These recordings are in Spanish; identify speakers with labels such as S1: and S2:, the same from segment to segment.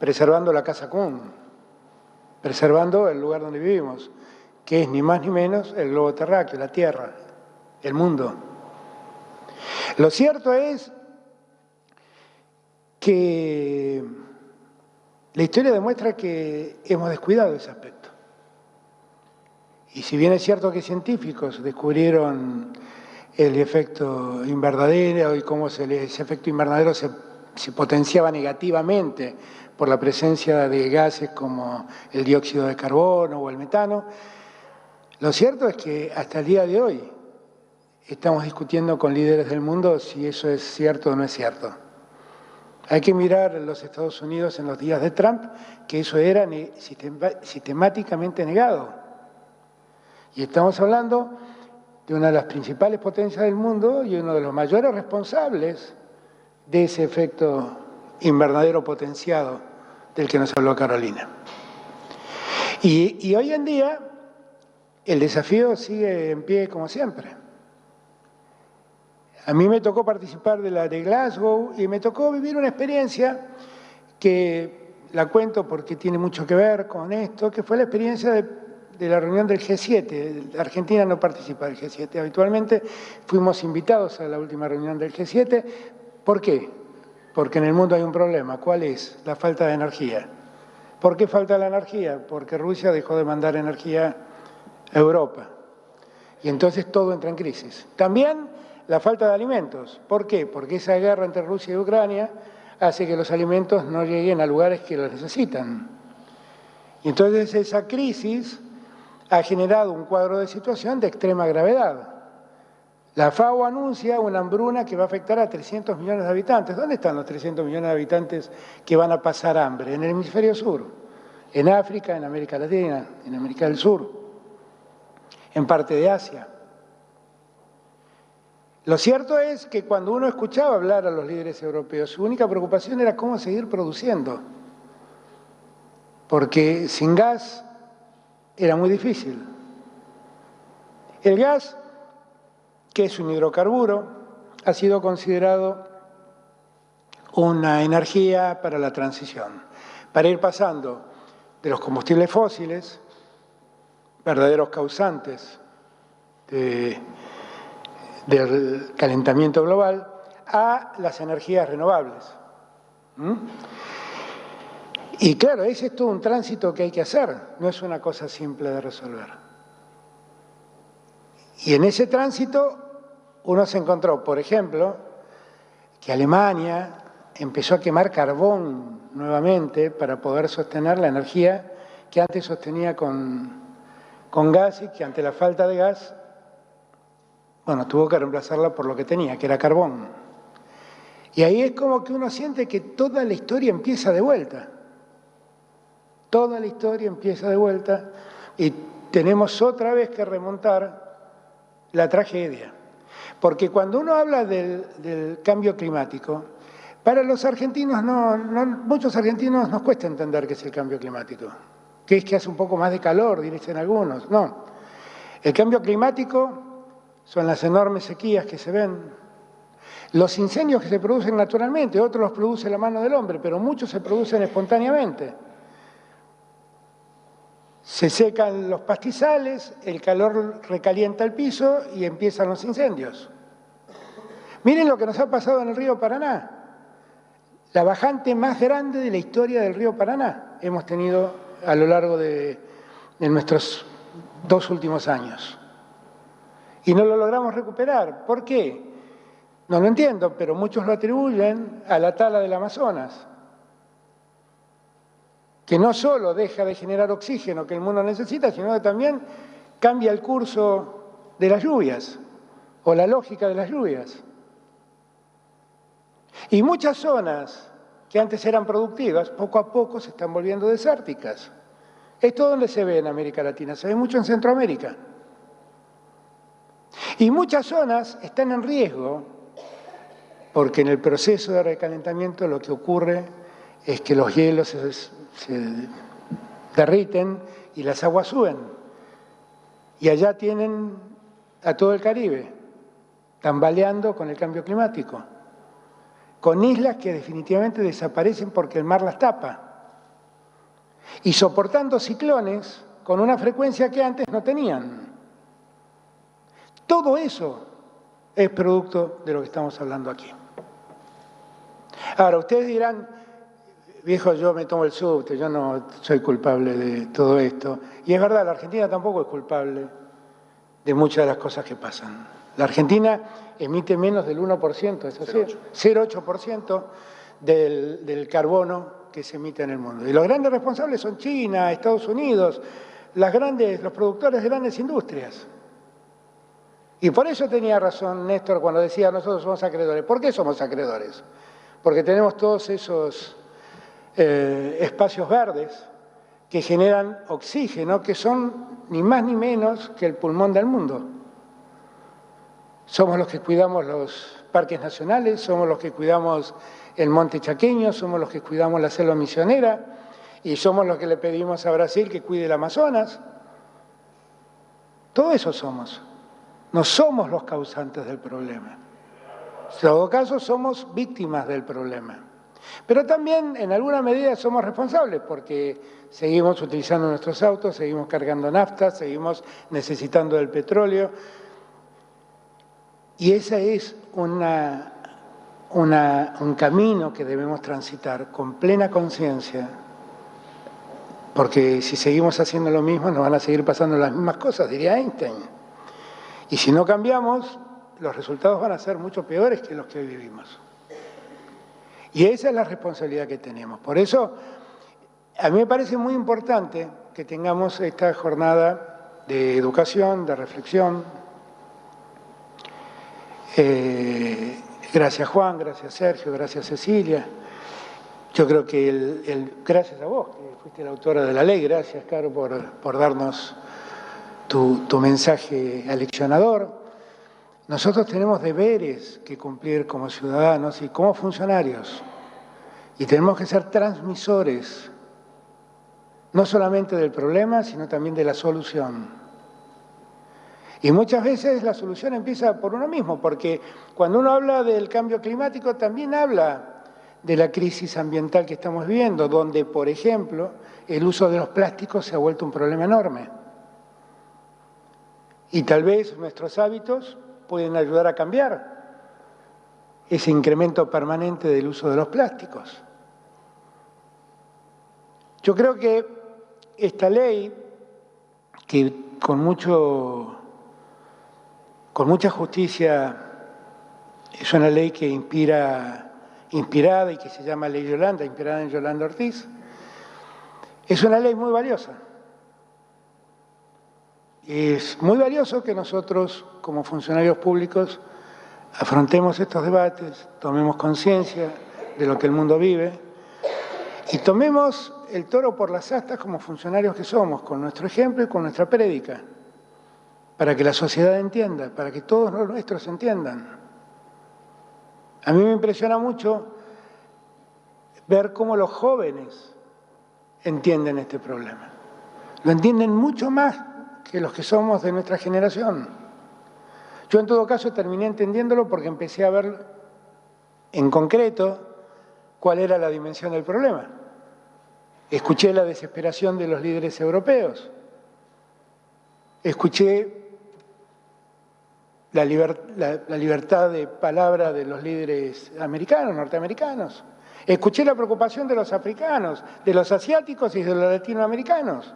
S1: preservando la casa común, preservando el lugar donde vivimos, que es ni más ni menos el globo terráqueo, la Tierra, el mundo. Lo cierto es que la historia demuestra que hemos descuidado ese aspecto. Y si bien es cierto que científicos descubrieron el efecto invernadero y cómo ese efecto invernadero se potenciaba negativamente por la presencia de gases como el dióxido de carbono o el metano, lo cierto es que hasta el día de hoy estamos discutiendo con líderes del mundo si eso es cierto o no es cierto. Hay que mirar en los Estados Unidos en los días de Trump que eso era sistemáticamente negado. Y estamos hablando de una de las principales potencias del mundo y uno de los mayores responsables de ese efecto invernadero potenciado del que nos habló Carolina. Y hoy en día el desafío sigue en pie como siempre. A mí me tocó participar de la de Glasgow y me tocó vivir una experiencia que la cuento porque tiene mucho que ver con esto, que fue la experiencia de la reunión del G7. Argentina no participa del G7 habitualmente, fuimos invitados a la última reunión del G7. ¿Por qué? Porque en el mundo hay un problema. ¿Cuál es? La falta de energía. ¿Por qué falta la energía? Porque Rusia dejó de mandar energía a Europa. Y entonces todo entra en crisis. También la falta de alimentos. ¿Por qué? Porque esa guerra entre Rusia y Ucrania hace que los alimentos no lleguen a lugares que los necesitan. Y entonces esa crisis ha generado un cuadro de situación de extrema gravedad. La FAO anuncia una hambruna que va a afectar a 300 millones de habitantes. ¿Dónde están los 300 millones de habitantes que van a pasar hambre? En el hemisferio sur, en África, en América Latina, en América del Sur, en parte de Asia. Lo cierto es que cuando uno escuchaba hablar a los líderes europeos, su única preocupación era cómo seguir produciendo, porque sin gas era muy difícil. El gas, que es un hidrocarburo, ha sido considerado una energía para la transición, para ir pasando de los combustibles fósiles, verdaderos causantes del calentamiento global, a las energías renovables. Y claro, ese es todo un tránsito que hay que hacer, no es una cosa simple de resolver. Y en ese tránsito uno se encontró, por ejemplo, que Alemania empezó a quemar carbón nuevamente para poder sostener la energía que antes sostenía con gas y que ante la falta de gas, bueno, tuvo que reemplazarla por lo que tenía, que era carbón. Y ahí es como que uno siente que toda la historia empieza de vuelta. Toda la historia empieza de vuelta y tenemos otra vez que remontar la tragedia. Porque cuando uno habla del cambio climático, para los argentinos, muchos argentinos nos cuesta entender qué es el cambio climático. Que es que hace un poco más de calor, dicen algunos. No. El cambio climático son las enormes sequías que se ven, los incendios que se producen naturalmente, otros los produce la mano del hombre, pero muchos se producen espontáneamente. Se secan los pastizales, el calor recalienta el piso y empiezan los incendios. Miren lo que nos ha pasado en el río Paraná, la bajante más grande de la historia del río Paraná hemos tenido a lo largo de nuestros 2 últimos años. Y no lo logramos recuperar. ¿Por qué? No lo entiendo, pero muchos lo atribuyen a la tala del Amazonas, que no solo deja de generar oxígeno que el mundo necesita, sino que también cambia el curso de las lluvias o la lógica de las lluvias. Y muchas zonas que antes eran productivas, poco a poco se están volviendo desérticas. ¿Esto dónde se ve en América Latina? Se ve mucho en Centroamérica. Y muchas zonas están en riesgo porque en el proceso de recalentamiento lo que ocurre es que los hielos se derriten y las aguas suben. Y allá tienen a todo el Caribe tambaleando con el cambio climático, con islas que definitivamente desaparecen porque el mar las tapa. y soportando ciclones con una frecuencia que antes no tenían. Todo eso es producto de lo que estamos hablando aquí. Ahora, ustedes dirán, viejo, yo me tomo el subte, yo no soy culpable de todo esto. Y es verdad, la Argentina tampoco es culpable de muchas de las cosas que pasan. La Argentina emite menos del 1%, es así, 0,8% del carbono que se emite en el mundo. Y los grandes responsables son China, Estados Unidos, los productores de grandes industrias. Y por eso tenía razón Néstor cuando decía nosotros somos acreedores. ¿Por qué somos acreedores? Porque tenemos todos esos espacios verdes que generan oxígeno, que son ni más ni menos que el pulmón del mundo. Somos los que cuidamos los parques nacionales, somos los que cuidamos el monte chaqueño, somos los que cuidamos la selva misionera y somos los que le pedimos a Brasil que cuide el Amazonas. Todo eso somos. No somos los causantes del problema. En todo caso, somos víctimas del problema. Pero también, en alguna medida, somos responsables porque seguimos utilizando nuestros autos, seguimos cargando nafta, seguimos necesitando del petróleo. Y ese es un camino que debemos transitar con plena conciencia, porque si seguimos haciendo lo mismo, nos van a seguir pasando las mismas cosas, diría Einstein. Y si no cambiamos, los resultados van a ser mucho peores que los que hoy vivimos. Y esa es la responsabilidad que tenemos. Por eso, a mí me parece muy importante que tengamos esta jornada de educación, de reflexión. Gracias Juan, gracias Sergio, gracias Cecilia. Yo creo que gracias a vos, que fuiste la autora de la ley, gracias Caro por darnos tu mensaje aleccionador. Nosotros tenemos deberes que cumplir como ciudadanos y como funcionarios. Y tenemos que ser transmisores, no solamente del problema, sino también de la solución. Y muchas veces la solución empieza por uno mismo, porque cuando uno habla del cambio climático también habla de la crisis ambiental que estamos viviendo, donde, por ejemplo, el uso de los plásticos se ha vuelto un problema enorme. Y tal vez nuestros hábitos pueden ayudar a cambiar ese incremento permanente del uso de los plásticos. Yo creo que esta ley, que con mucha justicia es una ley que inspirada y que se llama Ley Yolanda, inspirada en Yolanda Ortiz, es una ley muy valiosa. Es muy valioso que nosotros, como funcionarios públicos, afrontemos estos debates, tomemos conciencia de lo que el mundo vive y tomemos el toro por las astas como funcionarios que somos, con nuestro ejemplo y con nuestra prédica, para que la sociedad entienda, para que todos los nuestros entiendan. A mí me impresiona mucho ver cómo los jóvenes entienden este problema. Lo entienden mucho más que los que somos de nuestra generación. Yo en todo caso terminé entendiéndolo porque empecé a ver en concreto cuál era la dimensión del problema. Escuché la desesperación de los líderes europeos. Escuché la libertad de palabra de los líderes americanos, norteamericanos. Escuché la preocupación de los africanos, de los asiáticos y de los latinoamericanos.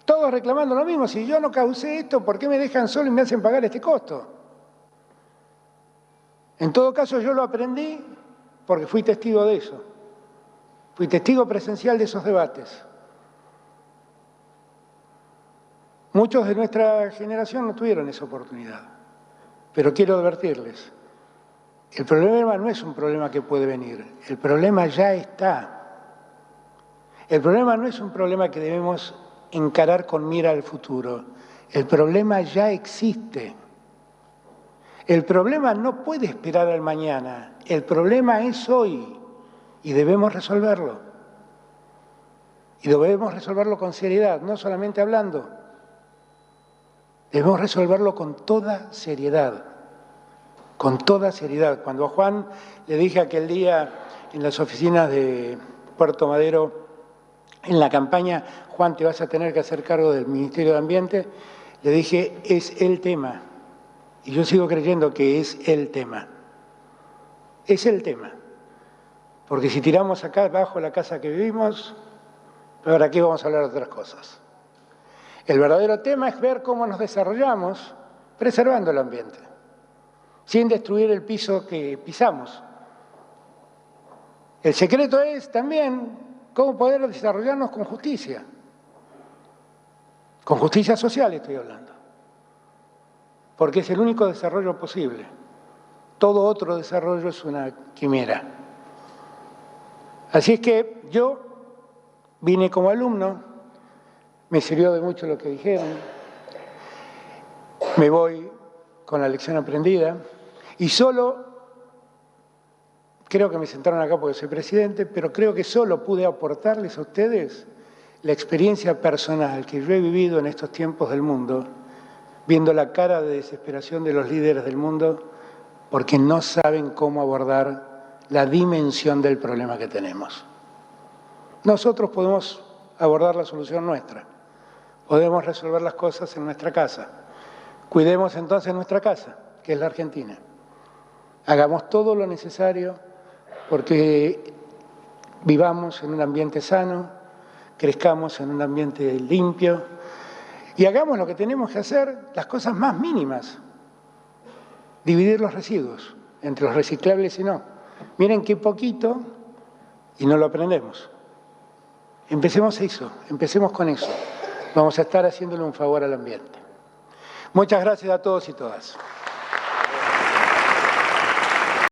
S1: Todos reclamando lo mismo, si yo no causé esto, ¿por qué me dejan solo y me hacen pagar este costo? En todo caso, yo lo aprendí porque fui testigo de eso. Fui testigo presencial de esos debates. Muchos de nuestra generación no tuvieron esa oportunidad, pero quiero advertirles, el problema no es un problema que puede venir, el problema ya está. El problema no es un problema que debemos encarar con mira al futuro. El problema ya existe. El problema no puede esperar al mañana. El problema es hoy y debemos resolverlo. Y debemos resolverlo con seriedad, no solamente hablando. Debemos resolverlo con toda seriedad. Con toda seriedad. Cuando a Juan le dije aquel día en las oficinas de Puerto Madero en la campaña, Juan, te vas a tener que hacer cargo del Ministerio de Ambiente, le dije, es el tema. Y yo sigo creyendo que es el tema. Es el tema. Porque si tiramos acá abajo la casa que vivimos, ¿para qué vamos a hablar de otras cosas? El verdadero tema es ver cómo nos desarrollamos preservando el ambiente, sin destruir el piso que pisamos. El secreto es también cómo poder desarrollarnos con justicia social estoy hablando, porque es el único desarrollo posible. Todo otro desarrollo es una quimera. Así es que yo vine como alumno, me sirvió de mucho lo que dijeron, me voy con la lección aprendida y solo, creo que me sentaron acá porque soy presidente, pero creo que solo pude aportarles a ustedes la experiencia personal que yo he vivido en estos tiempos del mundo, viendo la cara de desesperación de los líderes del mundo porque no saben cómo abordar la dimensión del problema que tenemos. Nosotros podemos abordar la solución nuestra, podemos resolver las cosas en nuestra casa. Cuidemos entonces nuestra casa, que es la Argentina. Hagamos todo lo necesario porque vivamos en un ambiente sano, crezcamos en un ambiente limpio y hagamos lo que tenemos que hacer, las cosas más mínimas. Dividir los residuos entre los reciclables y no. Miren qué poquito y no lo aprendemos. Empecemos eso, empecemos con eso. Vamos a estar haciéndole un favor al ambiente. Muchas gracias a todos y todas.